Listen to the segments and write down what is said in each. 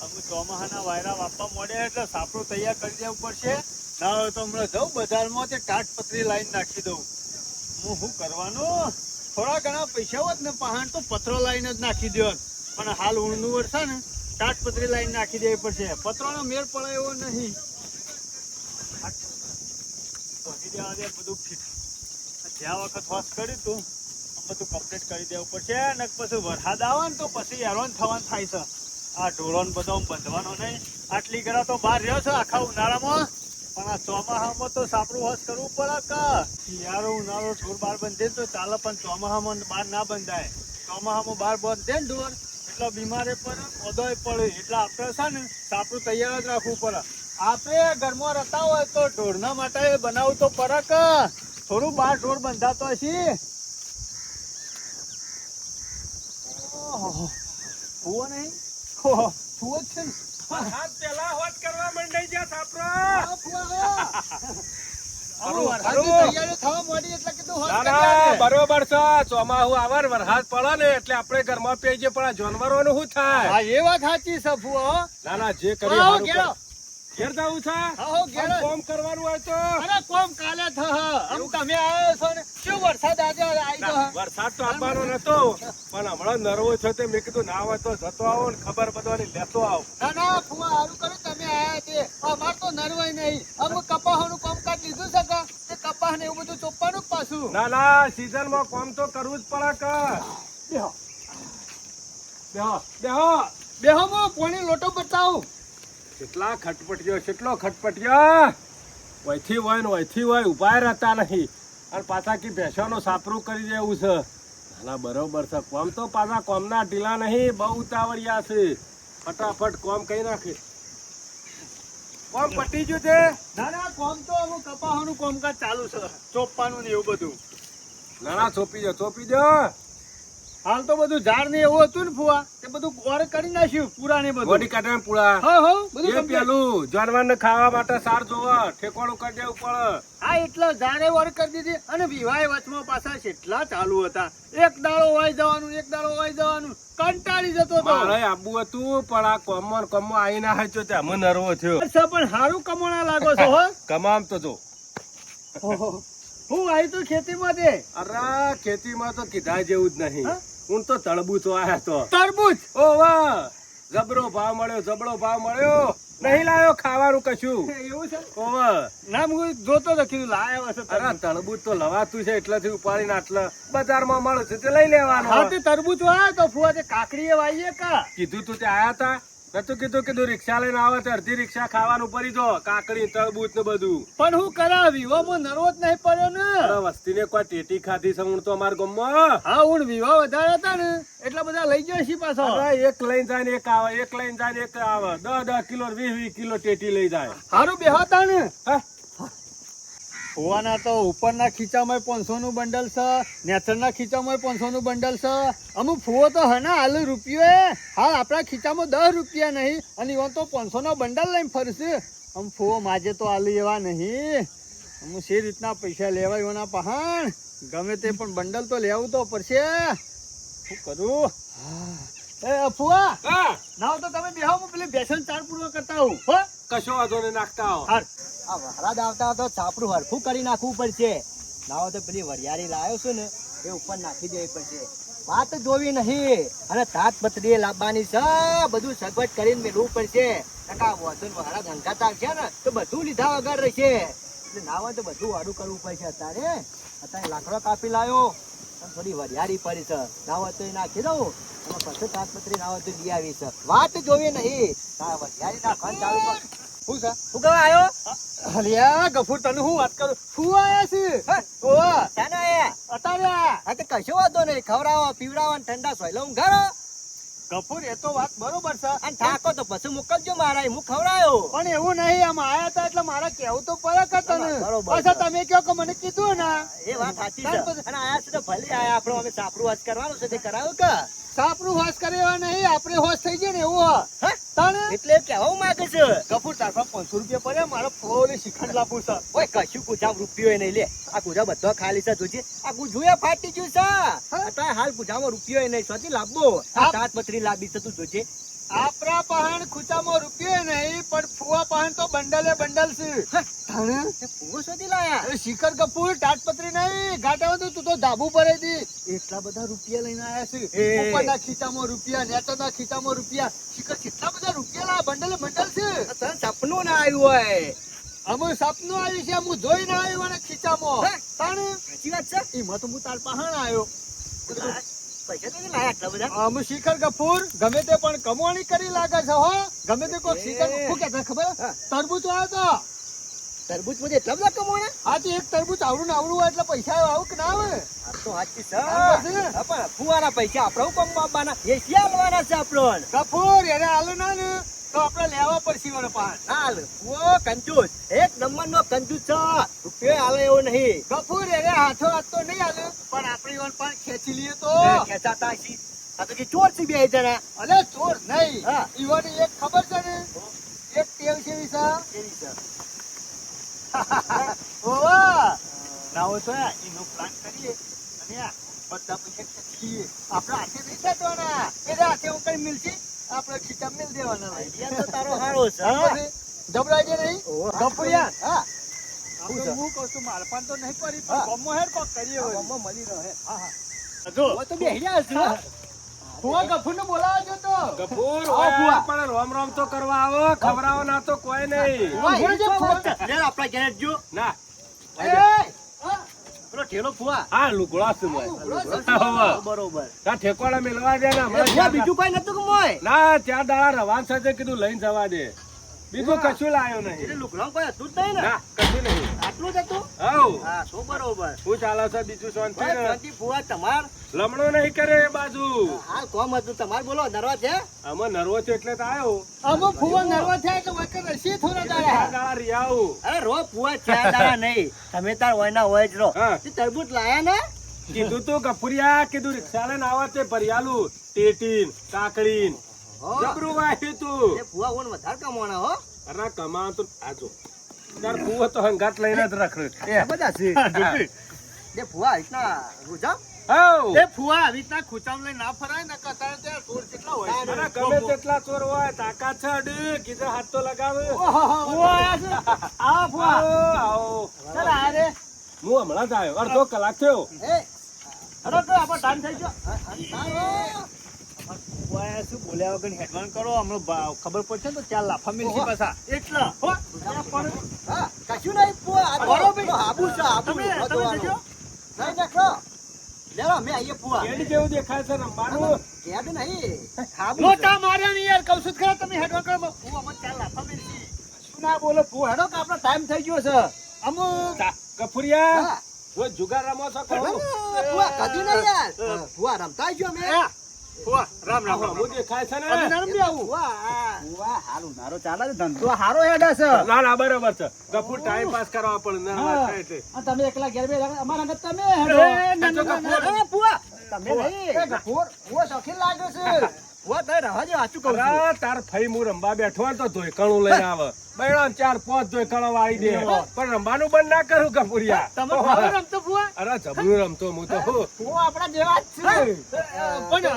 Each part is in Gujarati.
અમે ચોમાહાના વાયરા વાપવા મળ્યા એટલે સાપડું તૈયાર કરી દેવું પડશે. ના હોય તો હમણાં જાઉં બજારમાં તે તાટપત્રી લાઈન નાખી દઉં. હું શું કરવાનું, થોડા ઘણા પૈસા હોત ને પહાણ તો પત્રો લાઈન જ નાખી દો. પણ હાલ ઊણનું વર્ષે ને તાટપત્રી લાઈન નાખી દેવી પડશે. પત્રોનો મેળ પડે એવો નહીં. પહોંચી દેવા દે બધું ફિટ. જ્યાં વખત હોશ કર્યું તું બધું કમ્પ્લીટ કરી દેવું પડશે. ને પછી વરસાદ આવે ને તો પછી હેરાન થવાનું થાય છે. આ ઢોરોને બધો બંધવાનો નહીં. આટલી ગરા તો બહાર રહ્યો છે આખા ઉનાળામાં, પણ આ ચોમાહામાં તો સાપડું હોશ કરવું પડે કે શિયાળો ઉનાળો ઢોર બહાર બંધે તો ચાલે, પણ ચોમાહામાં બહાર ના બંધાય. ચોમાહામાં બહાર બંધે ને ઢોર એટલે બીમારે પડે, ઓદોય પડે. એટલે આપણે છે ને સાપડું તૈયાર જ રાખવું પડે. આપણે ઘરમાં રહેતા હોય તો ઢોરના માટે બનાવવું તો પડે કે થોડું બહાર ઢોર બંધાતો હશે. ફુવો નહીં, ફુવો જ છે ને. હાથ પેલા હોત કરવા માંડી ગયા સાપરો. બરોબર છે. ચોમાહુ આવે વરસાદ પડે ને એટલે આપણે ઘરમાં પેઈ જઈએ, પણ જાનવરો નું શું થાય? એ વાત સાચી છે ફુવો. ના ના, જે કરીએ ઘેર જવું છે. કોમ કરવાનું હોય તો કોમ કાલે તમે આવ્યો છો ને શું વરસાદ આજે આવી ગયો? વરસાદ તો આવવાનો નતો, પણ હમણાં નરવો છે તે મેં કીધું ના હોય તો જતો આવો ને ખબર બધાની લેતો આવો. ના ના ફુવા, સારું કર્યું તમે આયા તે. અમાર તો નરવાય નહીં. અમે કપાસનું કામકાજ લીધું છે કે કપાસ ને એવું બધું ચોપવાનું પાછું. ના ના, સીઝન માં કોમ તો કરવું જ પડે કે. બેહો બેહો બેહો બેહો, હું પોણી લોટો બતાવું. કેટલા ખટપટિયો, કેટલો ખટપટિયો. વયથી હોય ને વયથી હોય ઉભા રહેતા નહીં, અને પાછા કી ભેંસોનું સાપરું કરી દેવું છે. ના બરોબર છે. કોમ તો પાછા કોમના ઢીલા નહીં, બહુ ઉતાવળિયા છે. ફટાફટ કોમ કઈ નાખે. કોમ પટી ગયું છે. ના ના, કોમ તો અમુક કપાસનું કામકાજ ચાલુ છે, ચોપવાનું ને એવું બધું. ના ના, ચોપી દો ચોપી દો. હાલ તો બધું ઝાડ ને એવું હતું ને ફુવા, તે બધું ગોળ કરી નાખ્યું પૂરા ને બધું. બોડી કાઢે પૂળા. બધું એ પેલું જાનવર ને ખાવા માટે સાર જોવા ઠેકોણું કરી દેવું પડે. હા, એટલે ઝાડે વળ કરી દીધી. અને વિવાહ વચમાં પાછા કેટલા ચાલુ હતા. એક દાડો વાઈ જવાનું, એક દાડો વાઈ જવાનું, કંટાળી જતો હતો. મારે આબુ હતું, પણ આ કોમો આઈ ના હાચ્યો તે અમે નરવો થયો. પણ સારું કમાણા લાગો છો હો. કમામ તો જો હું આવી તો ખેતીમાં દે. અરે ખેતીમાં તો કીધા જેવું જ નહીં. હું તો તળબૂચો આયા તો. તરબૂચ? ઓ વાહ, જબરો ભાવ મળ્યો, જબરો ભાવ મળ્યો. નહીં લાયો ખાવાનું કશું. એવું છે? ઓવા ના, હું જોતો તો કીધું લાયા હશે. અરે તળબૂચ તો લવાતું છે એટલેથી ઉપાડીને આટલા બજારમાં મળે છે તે લઈ લેવાનું. હા, તે તરબૂચ વાયા તો ફુવા, તે કાકડીએ વાઈએ કા? કીધું તું તે આયા તા. નતું કીધું રિક્ષા લઈને આવે તો અડધી રિક્ષા ખાવાનું પડી જો, કાકડી તરબૂચ ને બધું. પણ હું કરા, વિવાહમાં નરવો જ નહીં પડ્યો ને. અરે વસ્તી ને કોઈ ટેટી ખાધી છે હું તો અમારા ગામમાં. હા, હું વિવાહ વધારે હતા ને એટલા બધા લઈ જાય છે પાછો. અરે એક લઈને જાય ને એક આવે, એક લઈને જાય ને એક આવે. 10 કિલો 20 કિલો ટેટી લઈ જાય. સારું બેહતા ને. હા, ફુવાના તો ઉપરના ખીચામાં 500 નું બંડલ છે, નેચરના ખીચામાં 500 નું બંડલ છે. અમુક ફુવો તો હે ને હાલ રૂપિયો હાલ આપણા ખીચામાં 10 રૂપિયા નહીં, અને એવા તો 500 નો બંડલ લઈને ફરશે. આમ ફુવો માજે તો હાલ એવા નહીં. અમુક સે રીતના પૈસા લેવાય એવાના પહાણ ગમે તે, પણ બંડલ તો લેવું તો પડશે. શું કરું? એ ફુવા, ના તો તમે બેહો, હું પેલી બેસન ચાર પૂર્વ કરતા હોઉં. હો, કશો વાંધો નહીં, નાખતા આવો. આ વરસાદ આવતા તો છાપરું હરખું કરી નાખવું પડશે. ના તો પેલી વરિયાળી લાવ્યો છું ને એ ઉપર નાખી દેવી પડશે. વાત જોવી નહીં, અને તાટપત્રી લાવવાની છે. બધું સગવડ કરીને મેળવવું પડશે. વરસાદ ગંગાત આવશે ને તો બધું લીધા વગર રહેશે. એટલે ના હોય તો બધું વાડું કરવું પડશે. અત્યારે લાકડો કાપી લાવ્યો અને થોડી વરિયાળી પડી છે. ના હોય તો એ નાખી દઉં, અને પછી તાટપત્રી ના હોય તો લઈ આવી છે. વાત જોવી નહીં, વરિયાળી નાખવાનું ચાલુ કર. શું છે? શું કહેવા આવ્યો? અલ્યા ગફુર, તને હું વાત કરું? ફુવા આયા છે. ઓવા શાનો આયા? અતારે હા તો કશો વાંધો નહીં. ખવડાવો પીવડાવો ને ઠંડા સોયલો ઊંઘાડો. ગફુર, એ તો વાત બરોબર છે. અને થાકો તો પછી મોકલજો મારા, હું ખવડાયો. પણ એવું નહીં, આમ આયા હતા એટલે મારા કેવું તો પડે કે તને. બરોબર. પાછા તમે કહો કે મને કીધું ને. એ વાત સાચી છે. અને આયા છે તો ભલે આયા. આપણો અમે સાપરું વાસ કરવાનું છે તે કરાવું કે સાપરું હોશ કરે એવા નહીં, આપણે હોશ થઈ જાય ને એવું. હા? તને એટલે કેવું માંગે છે? ગફુર, તારા 500 રૂપિયા પડ્યા, મારા ફોને શિખંડ લાવવું છે. ઓય કશું ગુજામ રૂપિયો નહીં લે. આ ગુજા બધો ખાલી છે. જોજે આ ગુજુએ ફાટી ગયું છે. અત્યારે હાલ ગુજામાં રૂપિયો નહીં. સ્વાતી લાવવો. આ તાટપત્રી લાવી છે તું જોજે. આપણા પહાણ ખૂચામાં રૂપિયો નહીં પણ ફુવા પહાણ તો બંડલે બંડલ છે તે ફૂવો શોધી લાયા અરે શિખર કપૂર તાટપત્રી નહીં ગાટામાં તો તું તો ધાબુ પર હતી એટલા બધા રૂપિયા લઈને આયા છે એ. ઉપરના ખીચામાં રૂપિયા નેતાના ખીચામાં રૂપિયા શિખર કેટલા બધા રૂપિયા લાયા બંડલે બંડલ છે તને સપનું ના આવ્યું હોય અમે સપનું આવ્યું છે હું જોઈ ના આવ્યો અને ખીચામાં હે? તાણે સાચી વાત છે એમાં તો હું તાર પહાણ આવ્યો પૈસા તો લાયા આટલા બધા અમે શિખર કપૂર ગમે તે પણ કમાણી કરી લાગે છે હો ગમે તે કોઈ શિખર એ. શું કહેતા ખબર હા. તરબૂચ આવ્યો તો તરબૂચ માં એટલા બધા કમાણા આ તો એક તરબૂચ આવડું ને આવડું હોય એટલે પૈસા આવું કે ના આવે આ તો સાચી છે હા, છે. હા, પણ ફુવાના પૈસા આપણે હું કમાવાના એ ક્યાં લેવાના છે આપણને કપૂર એને હાલો ના ને તો આપણે લેવા પડશે વળે પાન હાલ ફુવો કંજૂસ એક નંબર નો કંજૂસ છે રૂપિયો હાલે એવો નહીં કપૂર એને હાથો હાથ તો નહીં હાલે પણ આપણી વન પાન ખેંચી લઈએ તો ખેંચાતા હશી. આ તો જે ચોર છે બે જણા અલે ચોર નહીં હા. ઈવન એક ખબર છે ને એક ટેવ છે વિસા કેવી છે? ઓવા નાવો તો એનો પ્લાન કરીએ અને આ બધા પૈસા ખેંચીએ આપણે હાથે નહીં થતવાના એટલે હાથે હું કઈ મિલશે આપણે ખીચા મિલ દેવાના આઈડિયા તો તારો સારો છે હા, પછી જબરાઈ છે નહીં ઓહો. કપૂરિયા હા આપણે હું કહું છું માલપાન તો નહીં પડી હા. પણ ગમો હેડ કોક કરીએ હવે. ગામમાં મળી રહે જો હવે તો બે હિયા હશે હો. ફુવા ગફુરને બોલાવજો તો ગફૂર આવો ઓય, ફુવા. પણ રોમ રોમ તો કરવા આવો ખવડાવો ના તો કોઈ નહીં ફુવા, ફુવા એ જે ફુવા ફુવા. છે. લે, આપણા ઘેર જ જો. ના એ, હા. પેલો ઠેલો ફુવા. આ લુગડા છે મોય. હા, બરોબર. તા ઠેકોડા મેલવા દે ને એ હમણાં ફુવા ચાર બીજું કોઈ નતું કે મોય? ના ચાર દાડા રવાન સાથે કીધું લઈને જવા દે બીજું કશું લાયો એટલે નહીં લુગડામાં કોઈ હતું જ નહીં ને? ના કશું નહીં આટલું જ હતું? હવ હા, તો બરોબર. હું ચાલે છે બીજું શાંતિ ભાઈ, ને? શાંતિ ફુવા, તમાર લમણો નહીં કરે એ બાજુ હાલ કોમ હતું, તમાર બોલો, નરવા છે? આમાં નર્વો છે એટલે તો આવ્યો અમુક ફુવા નરવા થાય કે વખત રસી થોડા ચાર દાડા દાડા રિયાવું અરે રો ફુવા, ચાર દાડા નહીં. તમે તાર હોય ના હોય જ રહો. હા તે તરબૂચ લાયા ને? કીધું તું ગફુરિયા કીધું રિક્ષા લઈને આવા તે ભરિયાલું ટેટીન કાકડીન હો. જબરું વાહ્યું તું એ ફુવા ઓન વધારે કમાવાના હો. અરે કમા તો આજો તાર ફૂવો તો હંગાત લઈને જ રખડે આ બધા છે. એ ફુવા, રીતના રૂજા? હવ એ ફુવા આવી રીતના ખૂચામ લઈને ના ફરાય ને કતાર ત્યાં ચોર કેટલા હોય છે. અરે ગમે તેટલા ચોર હોય તાકાત છે અડી કીધું હાથ તો લગાવે ફુવા આયા છે. આવો ફુવા આવો આવો ચાલ આ રે હું હમણાં જ આવ્યો અડધો કલાક થયો એ, અરે તો આપણો ટાઈમ થઈ ગયો ફુવાએ શું બોલ્યા વગર હેડવાન કરો હમણાં ખબર પડશે ને તો ચાલ લાફા મિલશે પાછા એટલા હો પણ હા, કશું નહીં ફુવા. આ તો બરોબર. હાબુ છે, હાબુ. તમે વધવાનું. જજો. નહીં નાખો. લેવો, અમે આવીએ ફુવા. કેડી જેવું દેખાય છે રમવાનું ઘેર નહીં. હાબુ છે. લોટા માર્યા ને યાર કહું છું જ ખરા તમે હેડવાન કરો હું અમને ચાલ લાફા મિલશે શું ના બોલો ફુવા, હેડો કે આપણો ટાઈમ થઈ ગયો છે. અમુક કફુરિયા હા. જો જુગાર રમો છો કહો ફુવા, કદી નહીં યાર. ફુવા, રમતા જ અમે. ફુવા રામ રામ રામ હું દેખાય છે અમે ને નરમ બી આવું ફુવા, ફુવા, હારું નારો ચાલે છે, ધંધો હારો હેડે છે. ના ના બરોબર છે ગફુર ટાઈમ પાસ કરવા પડે નરવા થાય એટલે તમે એકલા ઘેર બે અમારા અંગત તમે એ, ના, ના, ના, ના. અરે ફુવા, તમે નહીં. ફુવા શોખીન લાગે છે. ફુવા, તમે રહેવા દો, સાચું કહું છું. અરે તાર ફઈ હું રંબા બેઠો હોય ને તો ધોઈકણું લઈને આવે બૈડા ચાર પાંચ ધોઈકણો વાળી દે પણ રમવાનું બંધ ના કરું કપુરિયા તમે ભાવે રમતો ફુવા અરે જબરું રમતો હું તો હું ફુવા આપણા જેવા જ છે. પણ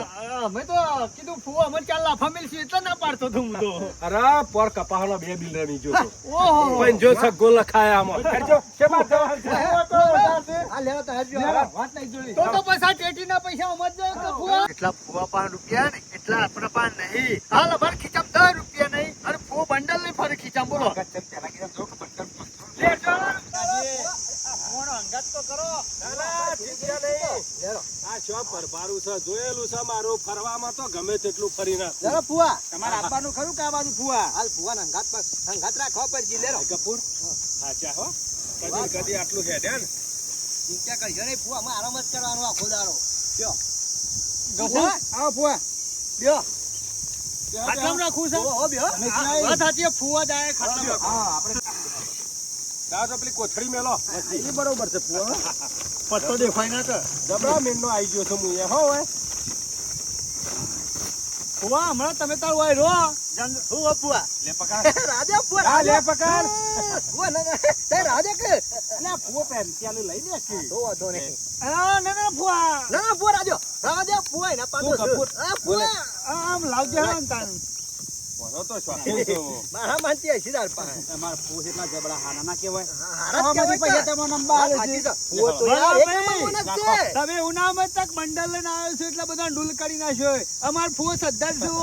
અમે તો કીધું ફુવા અમે ચાલ લાફા મિલશે એટલે ના પાડતો હતો હું તો અરે પર કપાહનો બે બિલ રમી જો ઓહો પણ જો સગો લખાયા આમાં કરજો શેમાં જવાનું છે? આ લેવા તો હેડજો, હાલો, વાત નહીં જોડી. તો પૈસા ટેટીના પૈસા અમર જાય કે ફુવા એટલા ફુવા પાન રૂપિયા ને એટલા આપણા પાન નહીં હાલ અમાર ખીચામ 10 રૂપિયા નહીં અને ફુવા બંડલ નહીં ફરે ખીચામ બોલો લે ચાલ મોણો અંગાત તો કરો ના, ના, ચિંતા નહીં. આ શોપ પરભારું છે જોયેલું છે મારું ફરવામાં તો ગમે તેટલું ફરી ના લેરો ફુવા, તમારે આપવાનું ખરું કે આવવાનું ફુવા? હાલ ફુવા ને અંગાત રાખવા પડશે, લેરો. કપૂર સાચા હો કદી કદી આટલું હેડે ને ચિંતા કરજો નહીં ફુવા, અમે આરામ જ કરવાનો આખો દાડો. લ્યો. ગફુર આવો ફુવા, લ્યો. ખાટલામાં રાખવું છે હો, બ્યો. વાત સાચી ફુવા જાય ખાટલામાં હા, આપણે જાઓ તો પેલી કોથળી મેલો એ બરોબર છે ફુવા. પત્તો દેખાય ના કર જબરા મીંડનો આવી ગયો છું હું અહીંયા હો હવે ફુવા હમણાં તમે તાર હોય રો ફુવા, ફુવા. લે પકડ રાજા ફુવા, હા લે રાજા. પકડ ફુવા, ના, ના, તે રાજા કે? અલ્યા ફૂવો પેન્સિલ લઈ લે કે તો વાંધો નહીં. ના ના ફુવા ના, ફુવા, રાજો. રાજા ફુવા, એના પાછો તું કપૂર. છે. હા, ફુવા. આમ લાવજે હા તાન કોનો તો શોખીન છો. મારા માનતી 80,000 પાસે. તમારા ફૂસ એટલા જબરા હાના ના કહેવાય. હારા જ આવા બધી કહેવાય પૈસા કે. તમને અંબા હાલે સાચી છે. છે. ફૂવો તો યાર એક બરાબર. નંબર માણસ છે. તમે ઉનામાં તક બંડલ લઈને આવ્યો છો એટલે બધા ડૂલ કરી નાખ્યો અમાર ફૂવો સદ્ધર છું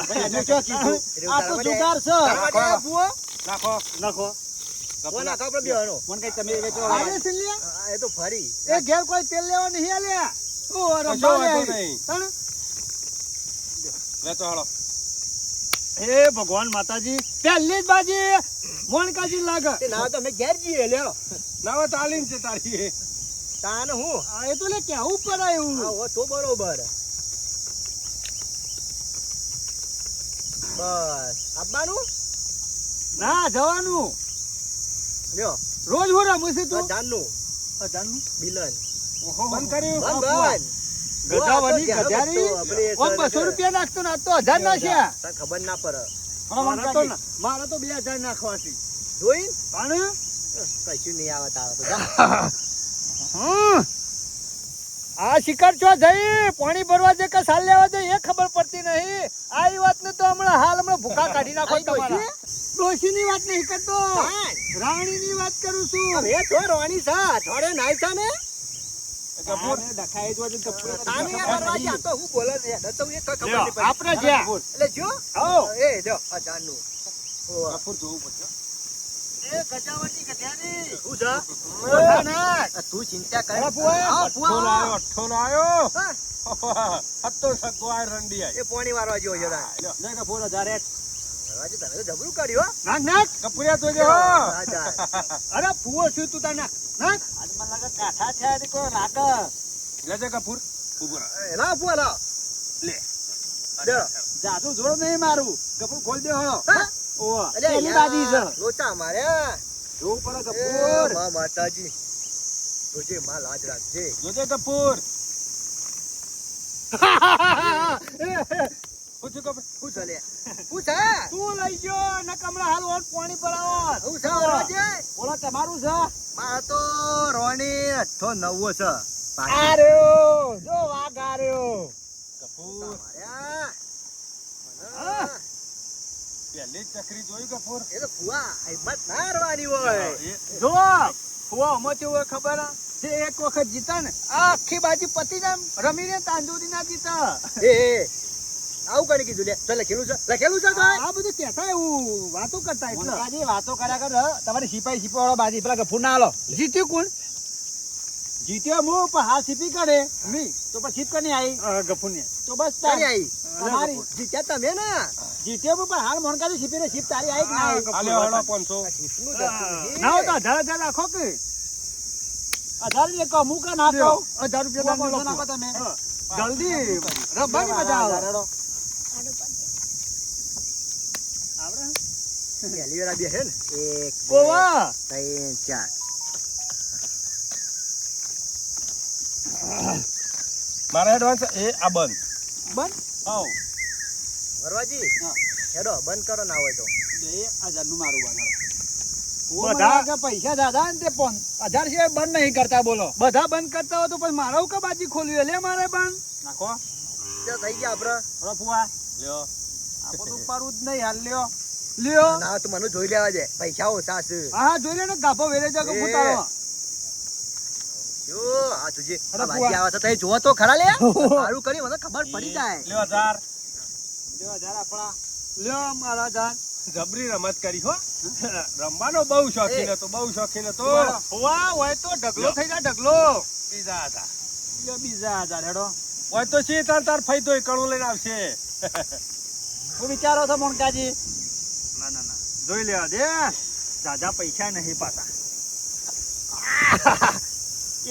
ભાઈ, એને શું કીધું? એવું આ તો તારા જુગાર છે. તારા માટે આ ફૂવો? નાખો નાખો ફૂવો નાખો આપણે બેવાનો. મને કઈ તમે વેચો આલે છે લ્યા? હા, એ તો ફરી. એ ઘેર કોઈ તેલ લેવા નહીં આલ્યા ઓ કશો રંબા લે વાંધો નહીં. હણ? લેતો હાલો. હે ભગવાન માતાજી પહેલી જ બાજી મોણકાજી લાગે તે ના તો અમે ઘેર જઈએ લ્યો. નાવા તાલીમ છે તારી. તાન હું આ એ તો લે કેવું પડાય એવું હા હો તો બરોબર. બસ આપવાનું ના જવાનું લ્યો રોજ હું રમું છું તું જાનનું જાનું બિલન ઓહો બંધ કર્યું. બંધ ગધાવાની ગધારી ઓમ 200 રૂપિયા નાખતો ને આ તો 1000 નાખ્યા તને ખબર ના પડે મારા તો 2000 નાખવા છે જોઈ પણ કશું નહીં આવે તારે તો જા. આ શિકાર ચો જઈ પાણી ભરવા જે કે સાલ લેવા દે એ ખબર પડતી નહીં આ વાત ને તો હમણાં ભૂખા કાઢી નાખો આ ડોશી? ડોશીની વાત નહીં કરતો કાંઈ. રાણીની વાત કરું છું હવે તો રોવાની છે થોડે નાઈ છે ને કપૂર. ડખાઈ જ હોય તો કપૂર. તાને યાર દરવાજે આ તો હું બોલે છે ન તો એ કઈ ખબર લ્યો, નહીં પડી. આપણે જ્યાં એટલે જો આવો. એ જો આ જાનનું ઓવા. કપૂર જોવું પડશે. એ ગજાવટી ગધ્યાની શું છે ઓછા નાખ. તું ચિંતા કરે અરે ફુવા, હા, અઠ્ઠો ફુવા. લાયો, અઠ્ઠો લાયો. હા, હત્તો સગો આ રંડી આઈ. એ પોણી વારવા જેવો છે તાર. લ્યો. લે કપૂર 1000 હેઠ. દરવાજે તને તો જબરું કર્યું હો. નાખ નાખ કપૂરિયા જોજે હો. હા, જા. અરે ફુવો છું તું તાર નાખ નાખ આજ મને લાગે કાઠા થયા ને કોઈ લાગે. લેજે કપૂર. ઉભો રહો. એ લાવ ફુવા લાવ. લે. લે. જાદુ જોડો નહીં મારું. કપૂર ખોલ દે હળો. હા? ઓવા. અલ્યા પેલી યાર, બાજી છે. લોચા મારે જોવું પડે એ કપૂર. માં માતાજી તુજે માં લાજ રાખજે. જોજે કપૂર. પૂછ્યું કપૂર. શું છે લે? શું છે? તું લઈ ગયો ને કમળા હાલ ઓર પાણી ભરાવો શું છે વરરાજે? ઓલા તમારું છે. મારે તો રોણી 890 છે. પાછી. આર્યો જો વાઘ આર્યો કપૂર. માર્યા. હા. પહેલી જ ચકરી જોઈ કપૂર. એ તો ફુવા હિંમત ના હારવાની હોય. જો ફુવા આમાંથી હોય ખબર હે? જે એક વખત જીતા ને આ આખી બાજી પતી જાય એમ રમીને તાંદુરી ના જીતા એ આવું કરી કીધું લે ચાલ લખેલું છે તો આ બધું કહેતા એવું વાતો કરતા એટલે મોનકાજી વાતો કર્યા કર. તમારી સિપાહી વાળો બાજી પેલા કપૂર ના હાલો. જીત્યું કોણ જીત્યો હું પણ હાલ સીપી કરે નહીં તો પણ સીપ કરી આવી ગફુને તો બસ કરી તારી આવી તમારી જીત્યા તમે ને જીત્યો હું પણ હાલ મોનકાજી સીપી ને સીપ તારી આવી કે ના આવી? આ લ્યો, હાલો 500. આ શીપનું જતું નહીં. ના હોય તો 1000 રાખો કે 1000 ને કહો હું કા ના લ્યો, કહું? 1000 રૂપિયા પાંચસો દાન નાખો નાખો. તમે. હા, જલ્દી રમવાની મજા આવે હેડો. આવડે? પહેલી વાર આ બે છે ને 1 ઓવા 2 3 4 મારા એડવાન્સ એ આ બંધ. બંધ આવ. વરવાજી હા. હેડો બંધ કરો ના હોય તો 2000 નું મારું બનાવો. બધા- પૈસા દાદા ને તે 1000 સિવાય બંધ નહીં કરતા બોલો. બધા બંધ કરતા હોય તો પછી મારા કા બાજી ખોલ્યું લે મારે બંધ નાખો. જો થઈ ગયા આપડે હળો ફુવા. લ્યો. આ બધું પારું જ નહીં હાલ લ્યો. લ્યો ના તો મને જોઈ લેવા દે પૈસા ઓછા છે હા જોઈ લે ને ગાભો વેરે જાગો એ. ફૂટાડો જો આ તુજે અરે આ વાજી આવે છે તઈ જોવો તો ખરા લે સારું કરી મને ખબર પડી જાય લ્યો 1000. લ્યો 1000 આપણા. લ્યો મારા જાન જબરી રમત કરી હો. રમવાનો બહુ શોખીન હતો, બહુ શોખીન હતો. હોવા હોય તો ઢગલો થઈ જાય ઢગલો બીજા હતા. લ્યો બીજા 1000 હેડો. હોય તો શી તાર ફઈ તોય કણું લઈને આવશે. શું વિચારો છો મોનકાજી? ના ના ના જોઈ લેવા દે દાદા પૈસા નહીં પાતા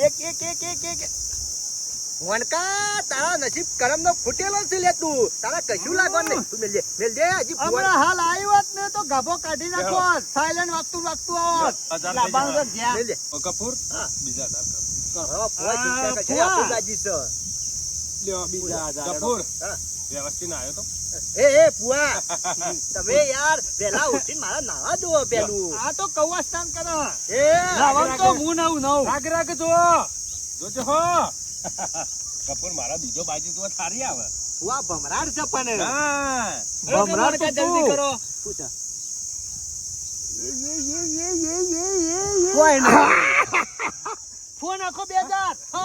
એક એક એક એક એક વનકા તારા નસીબ કરમ નો ફૂટેલો છે લે તું તારા કશું લાગવાનું નહીં તું મેલ દે હજી ફુવા- હમણાં હાલ આવ્યો હોત ને તો ગાભો કાઢી નાખો સાયલેન્ટ વાગતું વાગતું આવત 1000 લાવવાનું તો જ્યાં. મેલ દે ઓ કપૂર હા. બીજા 1000 કરો. હા, ફુવા ચિંતા કરશે ફુવા. આપણું રાજી છે લ્યો બીજા 1000 હેડો. કપૂર હા. વ્યવસ્થિત આવ્યો તો એ પુઆ તમે યાર પેલા ઉઠીને મારા નાવા દો પેલું આ તો કૌવા સ્થાન કરે એ લાવવાનું તો હું નવું નવું રાગ રાગ જો જોજો હો. કપૂર મારા બીજો બાજી તો સારી આવે. ફુવા ભમરાડ છે પણ હા ભમરાડ તો જલ્દી કરો પૂછો કોઈ નહીં ફોન આખો 2000 હો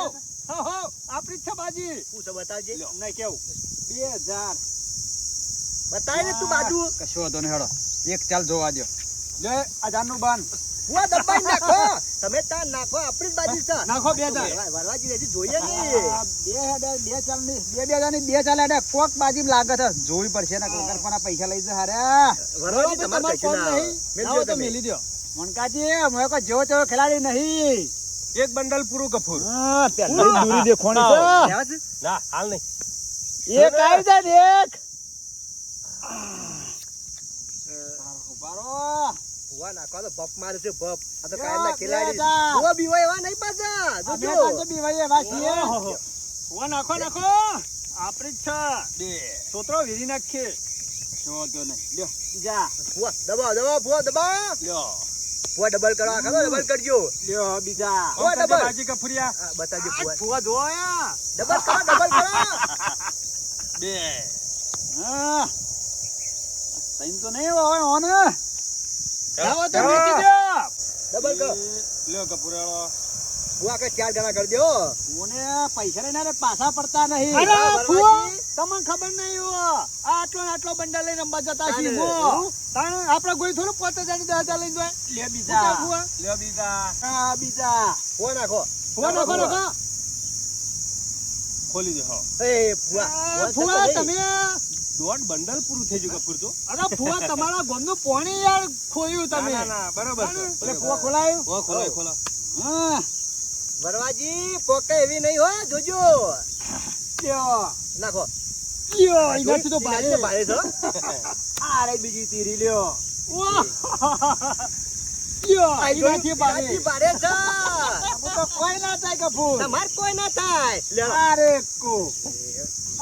હો આપણી જ છે બાજી પૂછો બતાવજે નહીં કેવું 2000 બતાય ને તું બાજુ કશો વાંધો નહીં હેડો એક ચાલ જોવા દો લે આ જાનનું બાન ફુવા દબાઈ નાખો તમે તાર નાખો આપણી જ બાજુ છે નાખો 2000 વરવાજી હજી જોઈએ નહીં બે ચાલ ની બે ચાલ હેડે કોક બાજી લાગે છે જોવી પડશે ને કોકર પણ પૈસા લઈ જાય હારે વરવાજી તમારે કશું ના આવે. મેલજો તમે. મેલી દો મનકાજી મેં કોઈ જેવો તેવો ખેલાડી નહીં એક બંડલ પૂરું કપૂર હા પેલી દૂરી દેખોણી છે લેવા છે? ના હાલ નહીં એક આવી જાય એક ઉભારો ફુવા નાખો તો બપ મારે છે બપ આ તો કાયમના બે ખેલાડી હજાર. ફુવા બીવાય એવા નહીં પાછા અમે જોજો કાંતો બીવાઈએ વાસીએ. ઓહો. ફુવા નાખો નાખો આપણી જ છે છોતરો વીરી નાખીએ જોતો નહીં લ્યો બીજા ફુવા દબાવ ફુવા દબાવ લ્યો ફુવા ડબલ કરો આખા ડબલ કરજો લ્યો બીજા ફુવા ઓમ કરજે ડબલ બાજી કપૂરિયા હા, બતાવજો ફુવા ફુવા જોયા ડબલ કરો બે હા તૈન તો નહીં હોય ઓને જાઓ તો મૂકી દો ડબલ કરો લ્યો કપૂરાળો ફુવા કે 4 ગણા કરી દો ઓને પૈસા લઈને રે પાછા પડતા નહીં અરે હા, ફુવા વરવાજી. તમને ખબર નહીં હો આ આટલો ને આટલો બંડલ લઈને રમવા જતા છીએ તાને, હો એવું? તાણે આપણે કોઈ થોડું 5000 ની 10000 લઈને જાય લે શું બીજા છે ફુવા લ્યો બીજા હા બીજા ફુવા નાખો ફુવા નાખો નાખો ખોલી દે હો એ ફુવા આ ફુવા તમે દોઢ બંડલ પૂરું થઈ ગયું કપૂર તો અરે ફુવા તમારા ગોમનું પાણી યાર ખોયું તમે ના બરાબર છે એટલે ફુવા ખોલાયું ઓ ખોલાય ખોલા હા વરવાજી પોકે એવી નહીં હો જોજો લ્યો નાખો યો એનાથી તો એનાથી ભારે તો ભારે છે હો. આ રે બીજી તીરી લ્યો વાહ! યો આ એનાથી ભારે એનાથી ભારે છે હું તો કોઈ ના થાય કપૂર તમાર કોઈ ના થાય લે અરે કો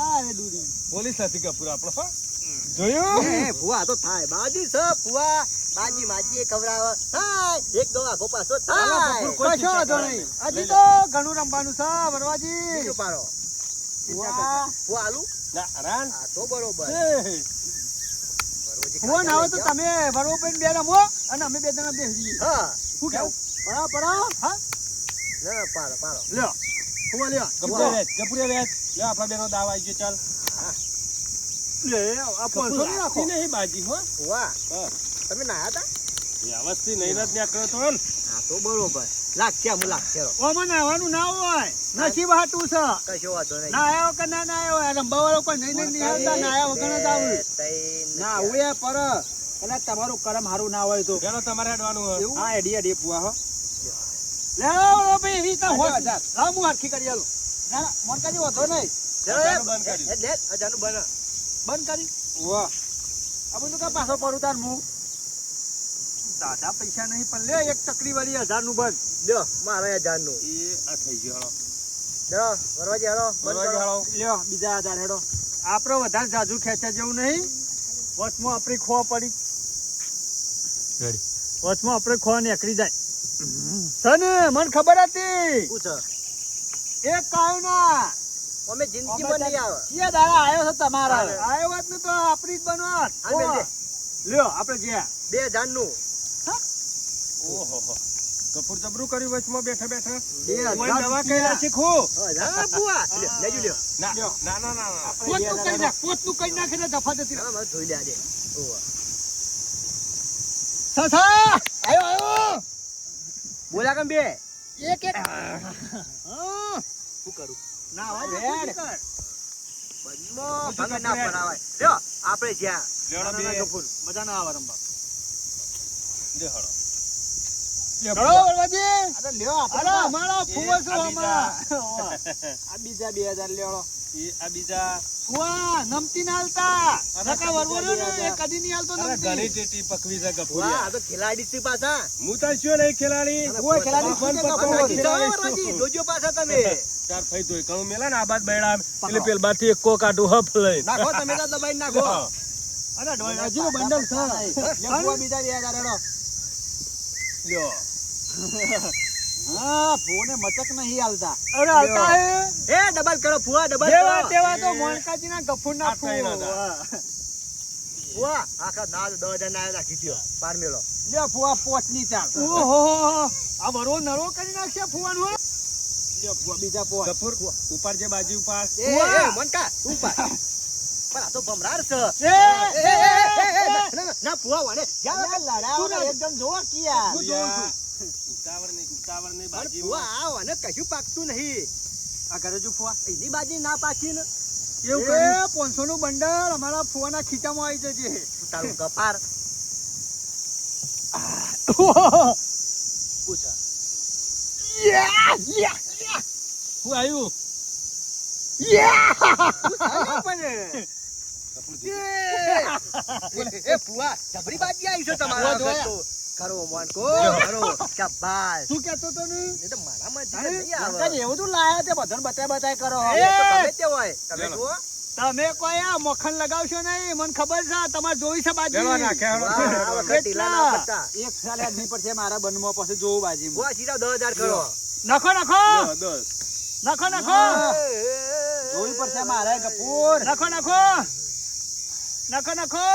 અરે દૂરી પોલીસ હતી કપૂર આપણો હો. જોયું એ ફુવા આ તો થાય બાજી છે ફુવા બાજી માજી એ ખવડાવે થાય એક દો આખો પાછો થાય કશો વાંધો નહીં હજી તો ઘણું રમવાનું છે વરવાજી બીજું પાડો વાહ ફુવા આલુ ના રાન આ તો બરોબર ફોન આવે તો તમે વરવો પૈન બે રમો અને અમે બે જણા બેસી હા શું કેવું પડા હા ના પાડો પાડો લ્યો ફુવા લ્યો કપૂરિયા વેચ લ્યો આપણા બેનો દાવ આવી ગયો ચાલ લે આ 500 ની રાખો નહીં બાજી હો ફુવા હા. તમે નાયા હતા વ્યવસ્થિત નહીં જ નીકળ્યો તો ને. હા તો બરોબર લાગશે હું લાગશે ઓમાં નાવાનું ના હોય નસીબ હાટું છે કશો વાંધો નહીં ના આવ્યો કે ના આવ્યો આ રંબા વાળો કોઈ નહીં નહીં આવતા ના આવ્યા વગર જ આવું ના હું એ પર એટલે તમારું કરમ હારું ના હોય તો ચાલો તમારે હેડવાનું હોય. હા એડી ફુવા હો લે આવો ભાઈ એવી રીતના હોત હજાર. લાવ હું હાથથી કરી આલું ના ના મોનકાજી વધો નહીં બંધ કર્યું. લે અજાનું બને બંધ કરી વાહ આ બધું કા પાછો પરું તાર હું દાદા પૈસા નહીં પણ લે એક ચકરી વાળી 1000 નું બંધ લ્યો મારા અજાનું એ આ થઈ ગયો ચલો વરવાજી હાલો બંધ બરવાજી કરો હાલો. લ્યો બીજા હજાર હેડો આપડે વધારે જાજુ ખેંચ્યા જેવું નહીં વચમાં આપણી ખોવા પડી વચમાં આપણે ખોવા નીકળી જાય તને મને ખબર હતી પૂછ એક કાયો ના અમે જિંદગીમાં નહીં આવે કયા દાડા આવ્યો છે તમારા આયો વાત નું તો આપણી જ બનવાત આ મેલ દે. લ્યો આપણે જ્યાં 2000 નું ઓહો હો. કપૂર જબરું કર્યું વચમાં બેઠા બેઠા 2000 કોઈ દવા કઈ શીખવું હા બુઆ લ્યો, લેજો લ્યો ના ના ના ના પોતનું કઈ નાખ પોતનું કઈ નાખે ને દફા જતી રહે. હા મને જોઈ લે આજે ઓવા. સસા આયો આયો બોલ્યા કેમ બે એક એક હા શું કરું ના અવાજ રેડ. નથી કર. બંધમાં ભંગ ના પડાવાય લ્યો આપણે જ્યાં લેવડો ના, ના, બે કપૂર, મજા ના આવે રમવા દે હળો. ચલો વરવાજી અરે લ્યો અરે આપણે અમારા ફુવા છો આ બીજા. અમારા આ બીજા 2000 લેવડો એ આ બીજા ફુવા નમતી ના હાલતા નકા વરવરો ને એ કદી નહીં હાલતો અરે ઘણી નમતી ટેટી પકવી છે વાહ કપૂરિયા આ તો ખેલાડી છે પાછા હું તો શું નહીં ખેલાડી કોઈ ખેલાડી ફોન શું પકડો, કે સાચી છે, ખેલાડી વરવાજી. છું. જોજો પાછા તમે ચાર થઈ તો કણું મેલા ને આ બાદ બેડા એટલે પેલ બાથી એક કોક આટું હફ લઈને નાખો તમે તો દબાઈ નાખો અરે ડોય હજુ બંડલ છે લે ફુવા બીજા 2000 હેડો લ્યો હા ફોને મચક નહીં હાલતા. અરે આવતા હે એ ડબલ કરો ફુવા ડબલ જેવા કરો તેવા તો મોણકાજીના ગફુરના આ ત્રણ હતા. ફુવા આખા ના 10,000 ના રાખી દ્યો પાર મેલો લ્યો ફુવા પોચની ચાલ. ઓહો આ વરો નરો કરી નાખશે ફુવાનું હો. લ્યો ફુવા બીજા પોચ. ગફુર ઉપર જે બાજુ ઉપર એ મનકા તું પાર પણ આ તો ભમરાર છે ના ફુવા વાળે યાર લડાવો ને એકદમ જોર કિયા. ઉતાવળ નહીં પણ બાજી ફુવા આવ અને કશું પાકતું નહીં આ કરે જો ફુવા. એની બાજી ના પાકી ને એવું કર્યું 500 નું બંડલ અમારા ફુવાના ખીચામાં આવી જશે તારું કપાર પૂછા શું આવ્યું એ ફુવા જબરી બાજી આવી છે તમારા ફુવા ઘર તો. કરો મોનકો કરો શાબાશ શું કહેતો તો ને એ તો મારામાં જ અરે, નહીં આવે. અંકલ એવું તું લાયા તે બધાને બતાય કરો. એ તો ગમે તે હોય તમે ચાલો. જુઓ તમે કોઈ આ મખન લગાવશો નહીં મને ખબર છે તમારે જોઈ છે બાજી લેવા નાખે વાહ, આ વખત ઢીલા ના પડતા. એક સાલ યાદ નહીં પડશે મારા બનમાં પછી જોવું બાજીમાં. ફુવા સીધા 10,000 કરો નાખો નાખો 10 નાખો નાખો જોવી પડશે મારે કપૂર. નાખો નાખો નાખો નાખો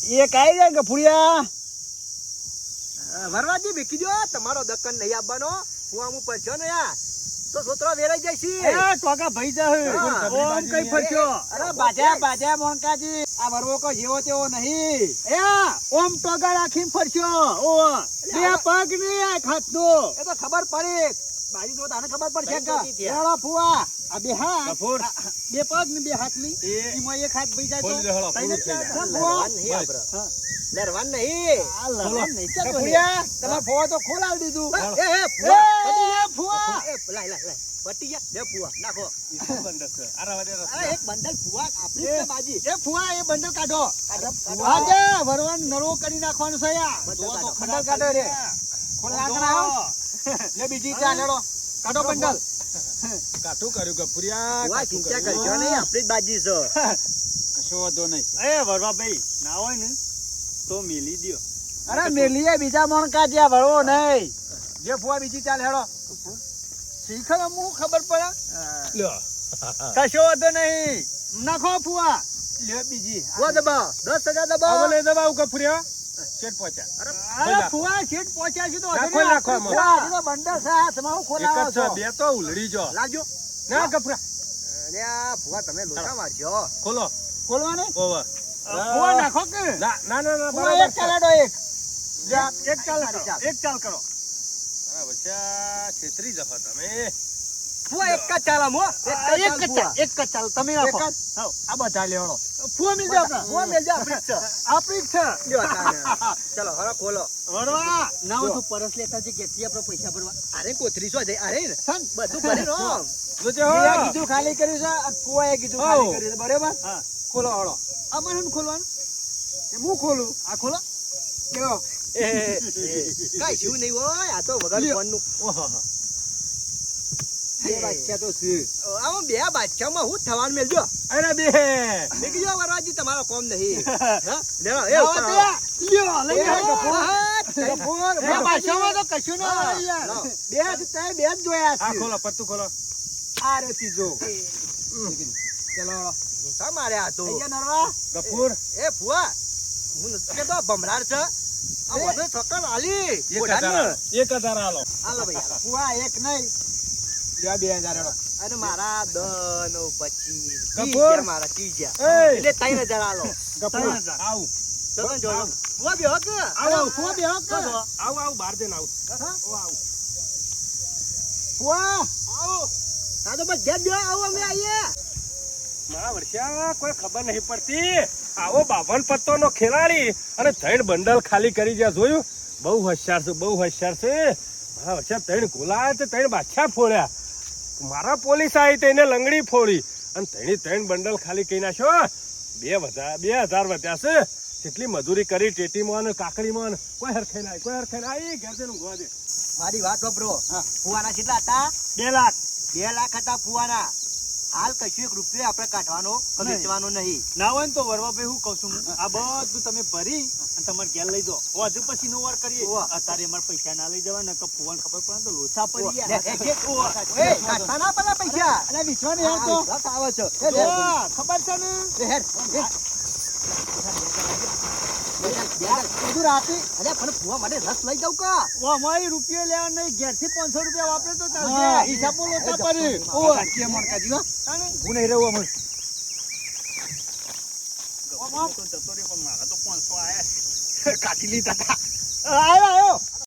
એક આવી જાય કપૂરિયા. વરવાજી બેકી દો તમારો દક્કન નહીં આપવાનો ફુવા હું પડશો ને યાર તો છોતરો વેરાઈ જાય છે એ ટોકા ભાઈ જા હા. ઓમ કઈ ફરશો અરે બાજા બાજા મોણકાજી આ વરવો કો જેવો તેવો નહીં. એ ઓમ ટોકા રાખીને ફરશો ઓ બે પગ નહીં આ ખાતનો એ તો ખબર પડી બાજી જો તને ખબર પડશે કે ભાઈ જતી લેવડો ફુવા આ બે હાથ ગફુર બે પગ ને બે હાથ ની એ એમાં એક હાથ ભાઈ જાય ખોલી દે હળો, પૂરું થઈ જાય. લરવાન નહીં આપણે લરવાન નહીં આ લડવાનું નહીં ક્યાં તો કપૂરિયા તમાર ફોવા તો ખોલાવી દીધું. એ ફુવા એ ફુવા એ લાય લાય લાય પટી જા લે ફુવા નાખો બંધ છે આરા વાડે રસ અરે એક બંડલ ફુવા આપણી જ છે બાજી એ ફુવા એ બંડલ કાઢો કાઢો. આજે વરવાન નરો કરી નાખવાનું છે યાર બંડલ જો તો કાઢો. ખડા કાઢો રે. ખોલા ખોલા લે બીજી ચા લેડો. કાઢો બંડલ કાઠું કર્યું ગફુરિયા ફુવા કાઠું ચિંતા કર્યું. કરજો નહીં આપણી જ બાજી છે કશો વાંધો નહીં. એ વરવા ભાઈ ના હોય ને તો મિલી દ્યો અરે મેલીએ બીજા મોણકા જ્યાં વળવો નહીં. જે ફુવા બીજી ચાલ હેડો. શીખર અમુક ખબર પડે લ્યો. કશો વાંધો નહીં નાખો ફુવા લે બીજી. ફુવા દબાવ 10,000 આવો દબાવ લઈ દબાવ ગફુરિયા શેઠ પહોંચ્યા અરે ખોલા. ફુવા શેઠ પહોંચ્યા છે તો નાખો, હજુ નાખો નહીં. આમાં. ફુવા, હજી તો બંડલ છે હાથમાં, હું એક ખોલાવો જ છે છો. બે તો ઉલડી જો લાવજો ના ગફુરિયા અરે આ ફુવા તમે લોચા મારજો ખોલો ખોલવાની? ઓવર ફુવા નાખો કે ના ના ના ના ફુવા બરાબર એક ચાલ હેડો એક. એક ચાલ કરો એક ચાલ કરો બરાબર છે આ છેતરી જશો તમે ફુવા એક જ ચાલ આમ હો એક જ ચાલ તમે નાખો એક જ? હાવ. આ બધા લેવડો. ફુવા મિલ જાવ ફુવા મેલ જા આપણી જ છે આપણી જ છે લ્યો તાને. ચલો હવે ખોલો વરવા ના હોય તો પરસ લેતા છે કેટલી આપણે પૈસા ભરવા અરે કોથરી શું છે અરે ને બધું ભરી રો જોજે હો ફુવાએ કીધું ખાલી કર્યું છે અને ફુવાએ કીધું ખાલી કર્યું છે, બરાબર? હા ખોલો હળો. અમારે શું ખોલવાનું એ હું ખોલું. આ ખોલો કેવો? કઈ શું નહીં હોય આ તો વગર ફોનનું ઓહો. બે બાદશાહ તો છે. આમાં બે બાદશાહમાં હું થવાનું મેલજો અરે બે દેખી જો વરવાજી તમારો કોમ નહીં હા લેવો એ લાવો ઉપર તો આવો. યાર. લ્યો લઈ એ આવો. ગફુર. ગફુર, બે ભાષામાં તો કશું ના આવે યાર. લાવો. બે જ તે બે જ જોયા આ છે. ખોલો પત્તું ખોલો આ રે ત્રીજો. ચલો હળો. શા મારે આ તો થઈ ગયા નરવા? ગફુર એ ફુવા હું નથી કહેતો ભમરાર છે આ બધે ઠક્કર આલી 1000 આલો હાલો ભાઈ હાલો. ફુવા એક નહીં. લ્યો 2000 હેડો. અને મારા 10 નો 25 કપૂર. મારા 30 એ એટલે 3000 આલો ગફુર આવ ચલો જો ફુવા બેહો કે આવ ફુવા બેહો કે? આવ બહાર જઈને આવ આવ ફુવા, આવો આ તો બસ ઘેર બેહો આવો અમે આવીએ મારા વર્ષા કોઈ ખબર નહીં પડતી આવો 52 પત્તોનો ખેલાડી અને ત્રણ બંડલ ખાલી કરી ગયા જોયું બહુ હોશિયાર છે બહુ હોશિયાર છે મારા વર્ષા ત્રણ ગોલાયા તે ત્રણ બાદશાહ ફોડ્યા મારા પોલીસ આવી તેને લંગડી ફોડી અને ત્રણ બંડલ ખાલી કરી નાખ્યો 2000 વધ્યા છે કેટલી મજૂરી કરી ટેટીમાં ને કાકડીમાં ને કોઈ હરખાઈ ના આવી ઘેર જઈને ઊંઘવા દે મારી વાત વાપરો ફુવાના કેટલા હતા 2 લાખ 2 લાખ હતા ફુવાના હાલ કશું એક રૂપિયો આપણે કાઢવાનો કે નહીં. વેચવાનો નહીં. ના હોય ને તો વરવાભાઈ હું કહું છું હું, આ બધું તમે ભરી અને તમારે ઘેર લઈ દો હજુ પછી નો વાર કરીએ ઓવા. અત્યારે અમારે પૈસા ના લઈ જવા ને ફુવાને ખબર પડે તો લોચા પડી લે, ગયા. લે, લે. ઓવા. એ, કાઢતા ના પેલા પૈસા. અરે વિશ્વાસ નહીં આ આવતો. વિશ્વાસ આવે છે. એ, લે, ઓવા, ખબર છે ને લે, હેડ, હેડ. બધું રાતે અરે પણ ફુવા માટે રસ લઈ જાઉં કા? ઓ અમારી રૂપિયો લેવા નહીં ઘેરથી 500 રૂપિયા વાપરે તો હા, ચાલશે હિસાબો લોચા પડી ઓવા કાઢીએ મોણકાજી હો. તાણે. ઊભું નહીં રહેવું અમર. ગમે તો જતો રહ્યો પણ મારા તો 500 આયા છે કાઢી લીધા હતા આયો આયો